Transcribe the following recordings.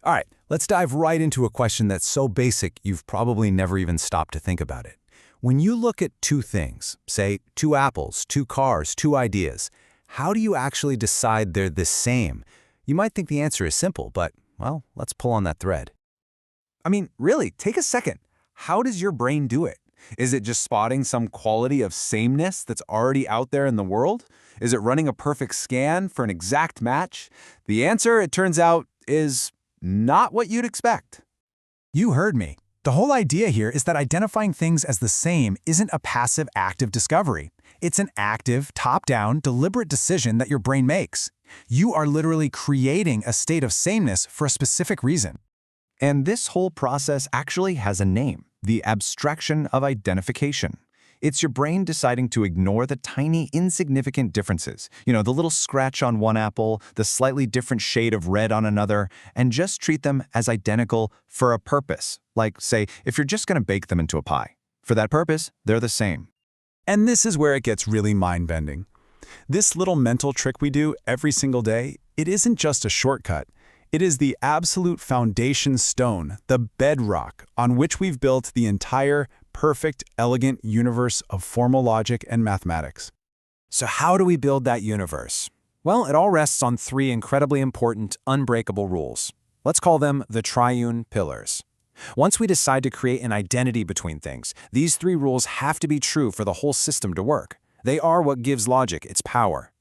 All right, let's dive right into a question that's so basic you've probably never even stopped to think about it. When you look at two things, say two apples, two cars, two ideas, how do you actually decide they're the same? You might think the answer is simple, but, well, let's pull on that thread. I mean, really, take a second. How does your brain do it? Is it just spotting some quality of sameness that's already out there in the world? Is it running a perfect scan for an exact match? The answer, it turns out, is not what you'd expect. You heard me. The whole idea here is that identifying things as the same isn't a passive act of discovery. It's an active, top-down, deliberate decision that your brain makes. You are literally creating a state of sameness for a specific reason. And this whole process actually has a name, the abstraction of identification. It's your brain deciding to ignore the tiny, insignificant differences, the little scratch on one apple, the slightly different shade of red on another, and just treat them as identical for a purpose. Like, say, if you're just going to bake them into a pie. For that purpose, they're the same. And this is where it gets really mind-bending. This little mental trick we do every single day, it isn't just a shortcut. It is the absolute foundation stone, the bedrock, on which we've built the entire perfect, elegant universe of formal logic and mathematics. So how do we build that universe? Well, it all rests on three incredibly important, unbreakable rules. Let's call them the triune pillars. Once we decide to create an identity between things, these three rules have to be true for the whole system to work. They are what gives logic its power.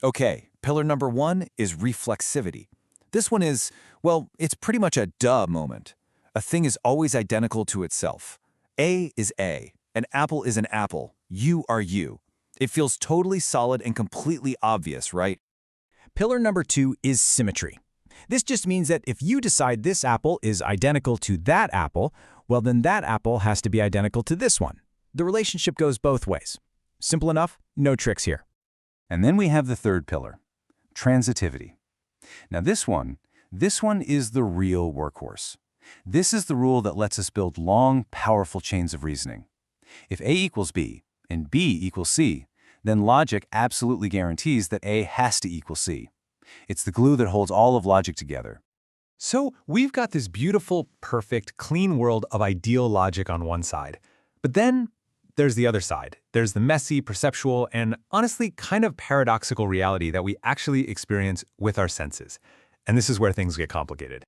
Okay, pillar number one is reflexivity. This one is, well, it's pretty much a duh moment. A thing is always identical to itself. A is A. An apple is an apple. You are you. It feels totally solid and completely obvious, right? Pillar number two is symmetry. This just means that if you decide this apple is identical to that apple, well then that apple has to be identical to this one. The relationship goes both ways. Simple enough, no tricks here. And then we have the third pillar, transitivity. Now this one is the real workhorse. This is the rule that lets us build long, powerful chains of reasoning. If A equals B and B equals C, then logic absolutely guarantees that A has to equal C. It's the glue that holds all of logic together. So we've got this beautiful, perfect, clean world of ideal logic on one side. But then there's the other side. There's the messy, perceptual, and honestly kind of paradoxical reality that we actually experience with our senses. And this is where things get complicated.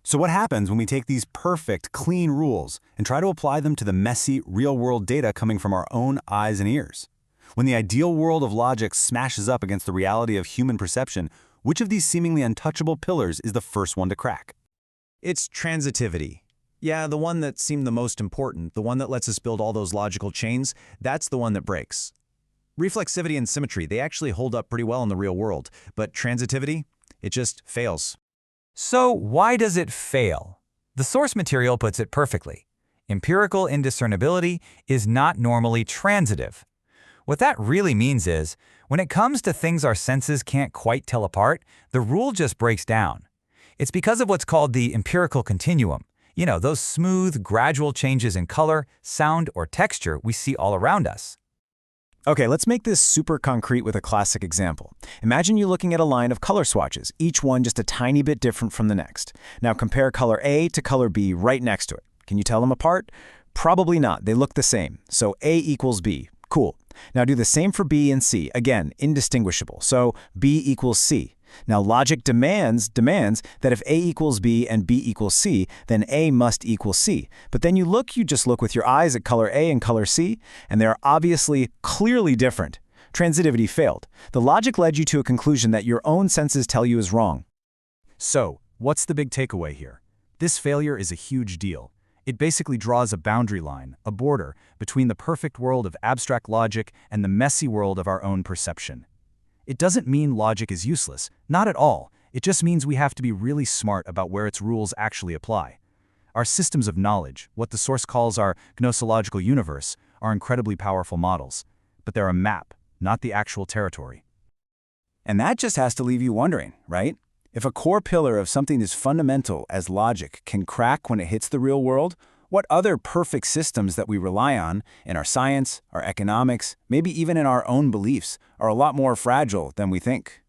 So what happens when we take these perfect, clean rules and try to apply them to the messy, real-world data coming from our own eyes and ears? When the ideal world of logic smashes up against the reality of human perception, which of these seemingly untouchable pillars is the first one to crack? It's transitivity. Yeah, the one that seemed the most important, the one that lets us build all those logical chains, that's the one that breaks. Reflexivity and symmetry, they actually hold up pretty well in the real world, but transitivity, it just fails. So why does it fail? The source material puts it perfectly. Empirical indiscernibility is not normally transitive. What that really means is, when it comes to things our senses can't quite tell apart, the rule just breaks down. It's because of what's called the empirical continuum. Those smooth, gradual changes in color, sound, or texture we see all around us. Okay, let's make this super concrete with a classic example. Imagine you looking at a line of color swatches, each one just a tiny bit different from the next. Now compare color A to color B right next to it. Can you tell them apart? Probably not. They look the same. So A equals B. Cool. Now do the same for B and C. Again, indistinguishable. So B equals C. Now logic demands that if A equals B and B equals C, then A must equal C. But then you just look with your eyes at color A and color C, and they're obviously clearly different. Transitivity failed. The logic led you to a conclusion that your own senses tell you is wrong. So, what's the big takeaway here? This failure is a huge deal. It basically draws a boundary line, a border, between the perfect world of abstract logic and the messy world of our own perception. It doesn't mean logic is useless, not at all. It just means we have to be really smart about where its rules actually apply. Our systems of knowledge, what the source calls our gnosological universe, are incredibly powerful models, but they're a map, not the actual territory. And that just has to leave you wondering, right? If a core pillar of something as fundamental as logic can crack when it hits the real world, what other perfect systems that we rely on in our science, our economics, maybe even in our own beliefs, are a lot more fragile than we think?